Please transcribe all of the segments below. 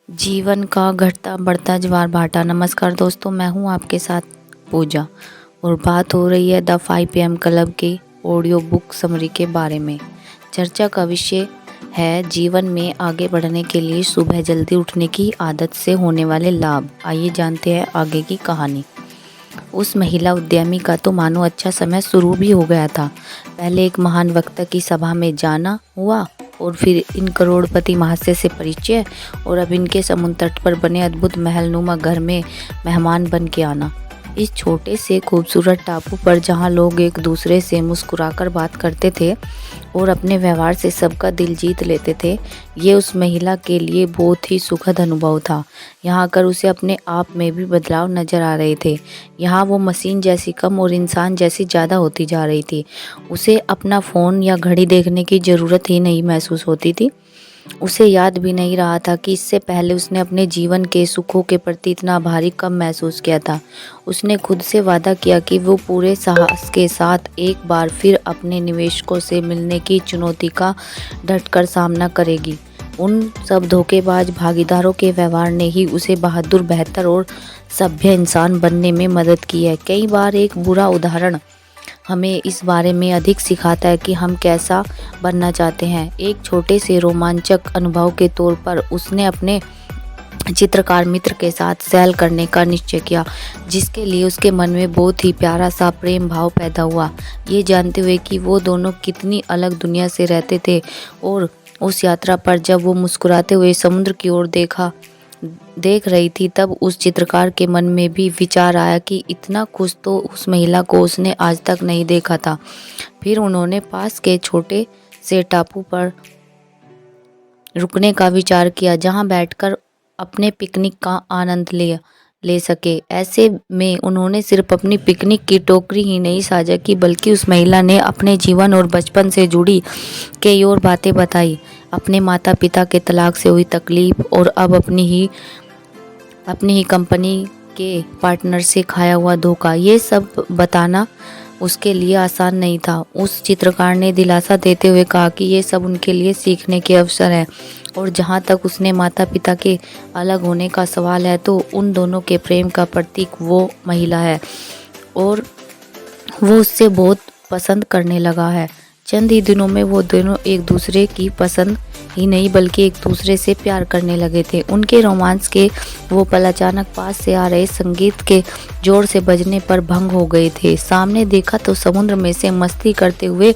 जीवन का घटता बढ़ता ज्वार भाटा। नमस्कार दोस्तों, मैं हूं आपके साथ पूजा और बात हो रही है द 5 PM क्लब के ऑडियो बुक समरी के बारे में। चर्चा का विषय है जीवन में आगे बढ़ने के लिए सुबह जल्दी उठने की आदत से होने वाले लाभ। आइए जानते हैं आगे की कहानी। उस महिला उद्यमी का तो मानो अच्छा समय शुरू भी हो गया था। पहले एक महान वक्ता की सभा में जाना हुआ और फिर इन करोड़पति महाशय से परिचय और अब इनके समुद्र तट पर बने अद्भुत महलनुमा घर में मेहमान बन के आना। इस छोटे से खूबसूरत टापू पर जहाँ लोग एक दूसरे से मुस्कुराकर बात करते थे और अपने व्यवहार से सबका दिल जीत लेते थे, ये उस महिला के लिए बहुत ही सुखद अनुभव था। यहाँ आकर उसे अपने आप में भी बदलाव नजर आ रहे थे। यहाँ वो मशीन जैसी कम और इंसान जैसी ज़्यादा होती जा रही थी। उसे अपना फ़ोन या घड़ी देखने की ज़रूरत ही नहीं महसूस होती थी। उसे याद भी नहीं रहा था कि इससे पहले उसने अपने जीवन के सुखों के प्रति इतना भारी कब महसूस किया था। उसने खुद से वादा किया कि वो पूरे साहस के साथ एक बार फिर अपने निवेशकों से मिलने की चुनौती का डटकर सामना करेगी। उन सब धोखेबाज भागीदारों के व्यवहार ने ही उसे बहादुर, बेहतर और सभ्य इंसान बनने में मदद की है। कई बार एक बुरा उदाहरण हमें इस बारे में अधिक सिखाता है कि हम कैसा बनना चाहते हैं। एक छोटे से रोमांचक अनुभव के तौर पर उसने अपने चित्रकार मित्र के साथ सैर करने का निश्चय किया, जिसके लिए उसके मन में बहुत ही प्यारा सा प्रेम भाव पैदा हुआ, ये जानते हुए कि वो दोनों कितनी अलग दुनिया से रहते थे। और उस यात्रा पर जब वो मुस्कुराते हुए समुद्र की ओर देख रही थी, तब उस चित्रकार के मन में भी विचार आया कि इतना खुश तो उस महिला को उसने आज तक नहीं देखा था। फिर उन्होंने पास के छोटे से टापू पर रुकने का विचार किया, जहां बैठकर अपने पिकनिक का आनंद ले सके। ऐसे में उन्होंने सिर्फ अपनी पिकनिक की टोकरी ही नहीं साझा की, बल्कि उस महिला ने अपने जीवन और बचपन से जुड़ी कई और बातें बताई। अपने माता पिता के तलाक से हुई तकलीफ और अब अपनी ही कंपनी के पार्टनर से खाया हुआ धोखा, ये सब बताना उसके लिए आसान नहीं था। उस चित्रकार ने दिलासा देते हुए कहा कि ये सब उनके लिए सीखने के अवसर है, और जहाँ तक उसने माता पिता के अलग होने का सवाल है, तो उन दोनों के प्रेम का प्रतीक वो महिला है और वो उससे बहुत पसंद करने लगा है। चंद ही दिनों में वो दोनों एक दूसरे की पसंद ही नहीं बल्कि एक दूसरे से प्यार करने लगे थे। उनके रोमांस के वो पल अचानक पास से आ रहे संगीत के जोर से बजने पर भंग हो गए थे। सामने देखा तो समुद्र में से मस्ती करते हुए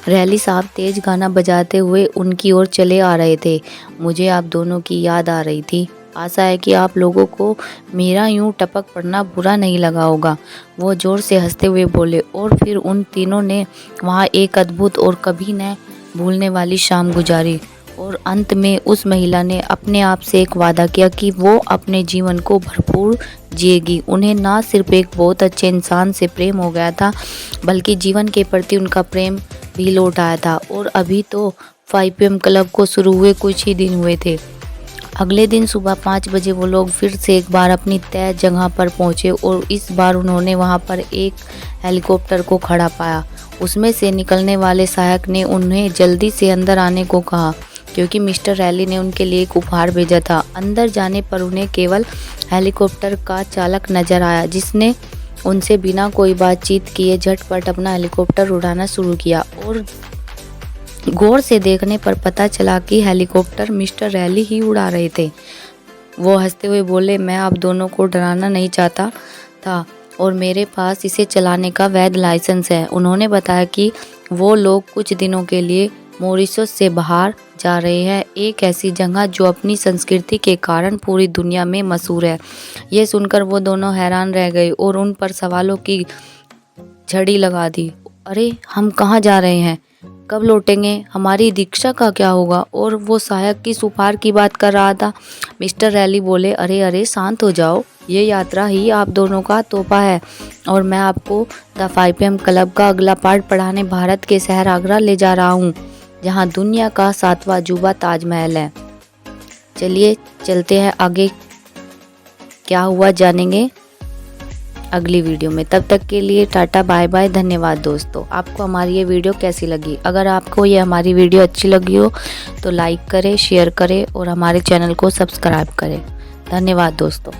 रैली साहब तेज गाना बजाते हुए उनकी ओर चले आ रहे थे। मुझे आप दोनों की याद आ रही थी। आशा है कि आप लोगों को मेरा यूं टपक पड़ना बुरा नहीं लगा होगा, वो जोर से हंसते हुए बोले। और फिर उन तीनों ने वहाँ एक अद्भुत और कभी न भूलने वाली शाम गुजारी। और अंत में उस महिला ने अपने आप से एक वादा किया कि वो अपने जीवन को भरपूर जिएगी। उन्हें ना सिर्फ एक बहुत अच्छे इंसान से प्रेम हो गया था, बल्कि जीवन के प्रति उनका प्रेम भी लौट आया था। और अभी तो 5 PM क्लब को शुरू हुए कुछ ही दिन हुए थे। अगले दिन सुबह 5 बजे वो लोग फिर से एक बार अपनी तय जगह पर पहुंचे और इस बार उन्होंने वहां पर एक हेलीकॉप्टर को खड़ा पाया। उसमें से निकलने वाले सहायक ने उन्हें जल्दी से अंदर आने को कहा, क्योंकि मिस्टर रैली ने उनके लिए एक उपहार भेजा था। अंदर जाने पर उन्हें केवल हेलीकॉप्टर का चालक नजर आया, जिसने उनसे बिना कोई बातचीत किए झटपट अपना हेलीकॉप्टर उड़ाना शुरू किया। और गौर से देखने पर पता चला कि हेलीकॉप्टर मिस्टर रैली ही उड़ा रहे थे। वो हंसते हुए बोले, मैं आप दोनों को डराना नहीं चाहता था और मेरे पास इसे चलाने का वैध लाइसेंस है। उन्होंने बताया कि वो लोग कुछ दिनों के लिए मॉरिशस से बाहर जा रहे हैं, एक ऐसी जगह जो अपनी संस्कृति के कारण पूरी दुनिया में मशहूर है। ये सुनकर वो दोनों हैरान रह गए और उन पर सवालों की झड़ी लगा दी। अरे, हम कहाँ जा रहे हैं? कब लौटेंगे? हमारी दीक्षा का क्या होगा? और वो सहायक किस उपहार की बात कर रहा था? मिस्टर रैली बोले, अरे अरे शांत हो जाओ, ये यात्रा ही आप दोनों का तोहफा है और मैं आपको द 5 PM क्लब का अगला पार्ट पढ़ाने भारत के शहर आगरा ले जा रहा हूँ, जहाँ दुनिया का 7वां अजूबा ताजमहल है। चलिए चलते हैं, आगे क्या हुआ जानेंगे अगली वीडियो में। तब तक के लिए टाटा बाय बाय, धन्यवाद दोस्तों। आपको हमारी ये वीडियो कैसी लगी? अगर आपको ये हमारी वीडियो अच्छी लगी हो तो लाइक करें, शेयर करें और हमारे चैनल को सब्सक्राइब करें। धन्यवाद दोस्तों।